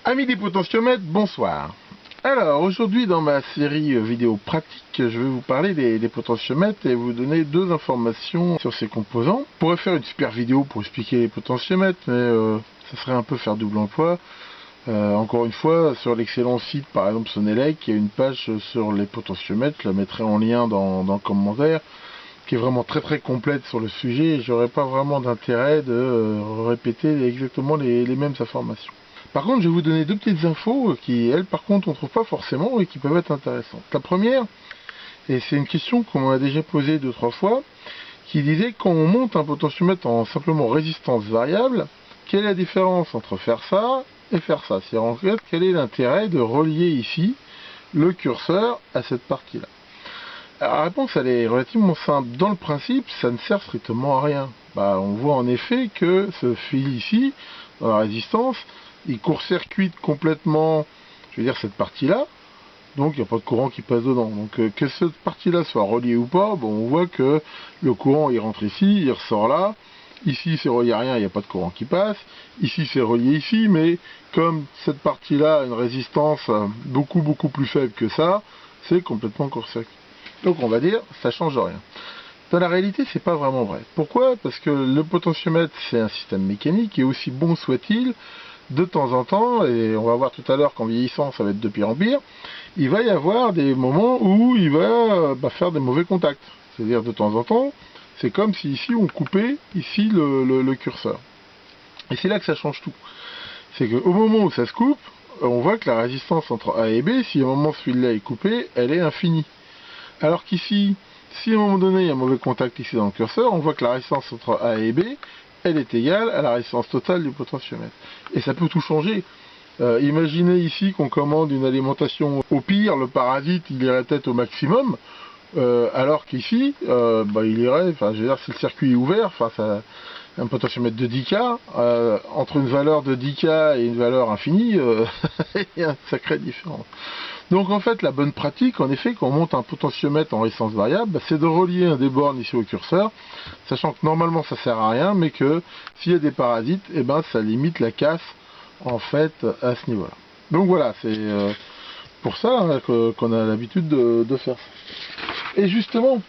Amis des potentiomètres, bonsoir. Alors aujourd'hui dans ma série vidéo pratique, je vais vous parler des potentiomètres et vous donner deux informations sur ces composants. Je pourrais faire une super vidéo pour expliquer les potentiomètres, mais ça serait un peu faire double emploi. Encore une fois, sur l'excellent site par exemple Sonelec, il y a une page sur les potentiomètres, je la mettrai en lien dans le commentaire, qui est vraiment très complète sur le sujet, et j'aurais pas vraiment d'intérêt de répéter exactement les mêmes informations. Par contre, je vais vous donner deux petites infos qui, elles, par contre, on ne trouve pas forcément et qui peuvent être intéressantes. La première, et c'est une question qu'on m'a déjà posée 2-3 fois, qui disait quand on monte un potentiomètre en simplement résistance variable, quelle est la différence entre faire ça et faire ça? C'est en fait, quel est l'intérêt de relier ici le curseur à cette partie-là? La réponse, elle est relativement simple. Dans le principe, ça ne sert strictement à rien. On voit en effet que ce fil ici, dans la résistance, il court-circuite complètement, je veux dire, cette partie-là, donc il n'y a pas de courant qui passe dedans. Donc que cette partie-là soit reliée ou pas, on voit que le courant il rentre ici, il ressort là, ici c'est relié à rien, il n'y a pas de courant qui passe, ici c'est relié ici, mais comme cette partie-là a une résistance beaucoup plus faible que ça, c'est complètement court-circuit. Donc on va dire, ça change rien. Dans la réalité, c'est pas vraiment vrai. Pourquoi? Parce que le potentiomètre, c'est un système mécanique, et aussi bon soit-il, de temps en temps, et on va voir tout à l'heure qu'en vieillissant, ça va être de pire en pire, il va y avoir des moments où il va faire des mauvais contacts. C'est-à-dire de temps en temps, c'est comme si ici on coupait ici le curseur. Et c'est là que ça change tout. C'est qu'au moment où ça se coupe, on voit que la résistance entre A et B, si à un moment ce fil-là est coupé, elle est infinie. Alors qu'ici, si à un moment donné il y a un mauvais contact ici dans le curseur, on voit que la résistance entre A et B, elle est égale à la résistance totale du potentiomètre. Et ça peut tout changer. Imaginez ici qu'on commande une alimentation au pire, le parasite il irait peut-être au maximum, alors qu'ici, il irait, je veux dire, si le circuit est ouvert, un potentiomètre de 10K, entre une valeur de 10K et une valeur infinie, il y a une sacrée différence. Donc en fait, la bonne pratique, en effet, quand on monte un potentiomètre en résistance variable, c'est de relier un des bornes ici au curseur, sachant que normalement ça sert à rien, mais que s'il y a des parasites, ça limite la casse en fait à ce niveau-là. Donc voilà, c'est pour ça qu'on a l'habitude de faire ça. Et justement,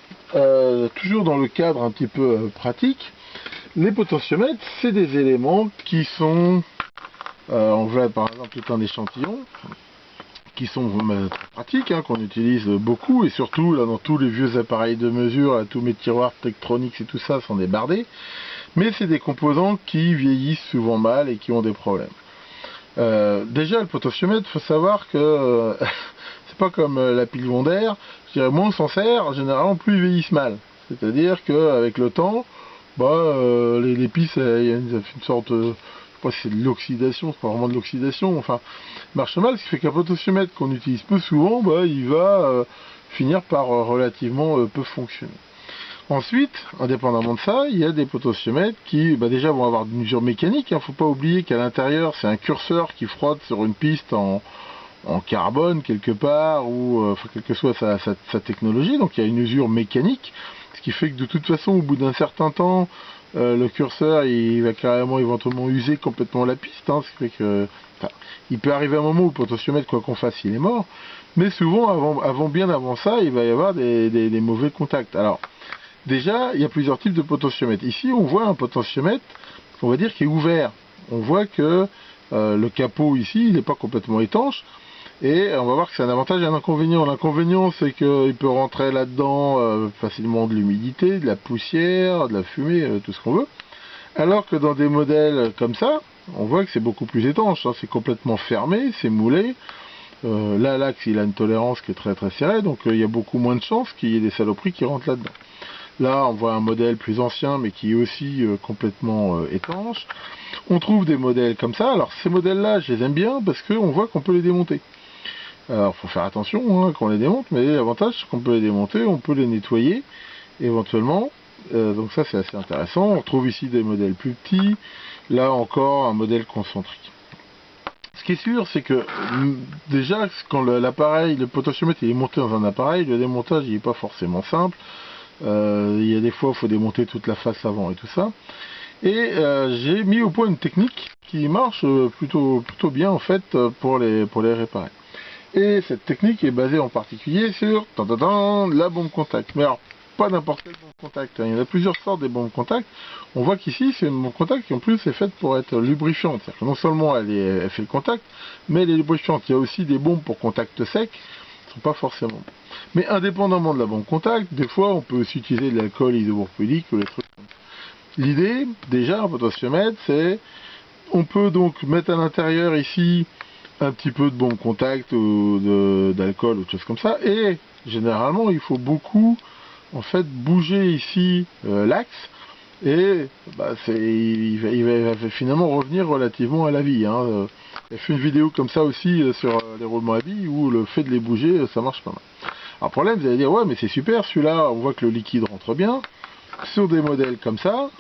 toujours dans le cadre un petit peu pratique, les potentiomètres, c'est des éléments qui sont, on voit par exemple tout un échantillon, qui sont très pratiques, qu'on utilise beaucoup, et surtout là dans tous les vieux appareils de mesure, là, tous mes tiroirs Tektronix et tout ça sont débardés, mais c'est des composants qui vieillissent souvent mal et qui ont des problèmes. Déjà le potentiomètre, il faut savoir que c'est pas comme la pile Wonder, je dirais moins on s'en sert, généralement plus ils vieillissent mal. C'est-à-dire qu'avec le temps, les pistes, il y a une sorte de, je sais pas si c'est de l'oxydation, c'est pas vraiment de l'oxydation, enfin, marche mal, ce qui fait qu'un potentiomètre qu'on utilise peu souvent, il va finir par relativement peu fonctionner. Ensuite, indépendamment de ça, il y a des potentiomètres qui déjà vont avoir une mesure mécanique. Faut pas oublier qu'à l'intérieur, c'est un curseur qui frotte sur une piste en carbone quelque part, ou quelle que soit sa technologie. Donc il y a une usure mécanique, ce qui fait que de toute façon, au bout d'un certain temps, le curseur il va carrément éventuellement user complètement la piste. Ce qui fait que il peut arriver un moment où le potentiomètre, quoi qu'on fasse, il est mort. Mais souvent, bien avant ça, il va y avoir des mauvais contacts. Alors, déjà, il y a plusieurs types de potentiomètres. Ici, on voit un potentiomètre, on va dire, qui est ouvert. On voit que le capot ici, il n'est pas complètement étanche. Et on va voir que c'est un avantage et un inconvénient. L'inconvénient, c'est qu'il peut rentrer là-dedans facilement de l'humidité, de la poussière, de la fumée, tout ce qu'on veut. Alors que dans des modèles comme ça, on voit que c'est beaucoup plus étanche. C'est complètement fermé, c'est moulé. Là, l'axe, il a une tolérance qui est très serrée, donc il y a beaucoup moins de chances qu'il y ait des saloperies qui rentrent là-dedans. Là, on voit un modèle plus ancien, mais qui est aussi complètement étanche. On trouve des modèles comme ça. Alors, ces modèles-là, je les aime bien parce qu'on voit qu'on peut les démonter. Alors, il faut faire attention quand on les démonte, mais l'avantage, c'est qu'on peut les démonter, on peut les nettoyer, éventuellement. Donc ça, c'est assez intéressant. On retrouve ici des modèles plus petits. Là, encore, un modèle concentrique. Ce qui est sûr, c'est que déjà, quand l'appareil, le potentiomètre est monté dans un appareil, le démontage, il n'est pas forcément simple. Il y a des fois, il faut démonter toute la face avant et tout ça. Et j'ai mis au point une technique qui marche plutôt bien en fait pour les réparer. Et cette technique est basée en particulier sur la bombe contact. Mais alors, pas n'importe quelle bombe contact. Il y en a plusieurs sortes des bombes contact. On voit qu'ici, c'est une bombe contact qui en plus est faite pour être lubrifiante. C'est-à-dire que non seulement elle fait le contact, mais elle est lubrifiante. Il y a aussi des bombes pour contact sec, qui ne sont pas forcément bons. Mais indépendamment de la bombe contact, des fois, on peut aussi utiliser de l'alcool isopropylique ou des trucs comme ça. L'idée, déjà, un potentiomètre, c'est... On peut donc mettre à l'intérieur ici un petit peu de bombe contact ou d'alcool ou de choses comme ça, et généralement il faut beaucoup en fait bouger ici l'axe, et bah, il va finalement revenir relativement à la vie, hein. J'ai fait une vidéo comme ça aussi sur les roulements à billes où le fait de les bouger ça marche pas mal. Alors problème, vous allez dire ouais mais c'est super celui-là, on voit que le liquide rentre bien. Sur des modèles comme ça,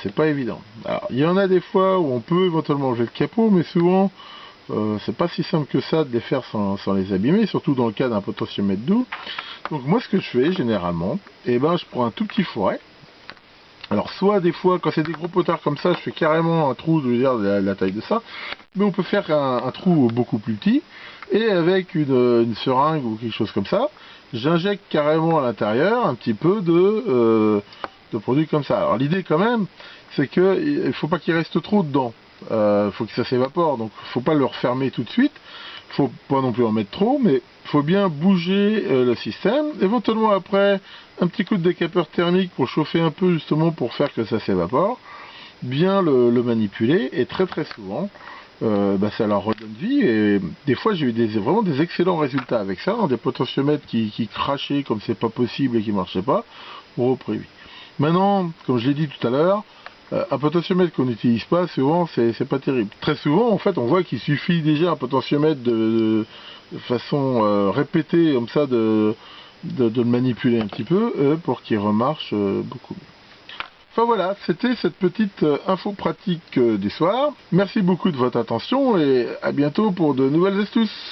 c'est pas évident. Alors il y en a des fois où on peut éventuellement enlever le capot, mais souvent c'est pas si simple que ça de les faire sans les abîmer, surtout dans le cas d'un potentiomètre doux. Donc moi ce que je fais généralement, je prends un tout petit fourret. Alors soit des fois quand c'est des gros potards comme ça, je fais carrément un trou, je veux dire de la taille de ça, mais on peut faire un trou beaucoup plus petit, et avec une seringue ou quelque chose comme ça, j'injecte carrément à l'intérieur un petit peu de produits comme ça. Alors l'idée quand même, c'est qu'il ne faut pas qu'il reste trop dedans. Faut que ça s'évapore, donc faut pas le refermer tout de suite, faut pas non plus en mettre trop, mais faut bien bouger le système, éventuellement après un petit coup de décapeur thermique pour chauffer un peu justement pour faire que ça s'évapore, bien le manipuler, et très souvent ça leur redonne vie, et des fois j'ai eu vraiment des excellents résultats avec ça, hein, des potentiomètres qui crachaient comme c'est pas possible et qui marchaient pas, ont repris vie. Maintenant, comme je l'ai dit tout à l'heure, un potentiomètre qu'on n'utilise pas, souvent, c'est pas terrible. Très souvent, en fait, on voit qu'il suffit déjà un potentiomètre de façon répétée, comme ça, de le manipuler un petit peu pour qu'il remarche beaucoup mieux. Enfin voilà, c'était cette petite info pratique du soir. Merci beaucoup de votre attention et à bientôt pour de nouvelles astuces.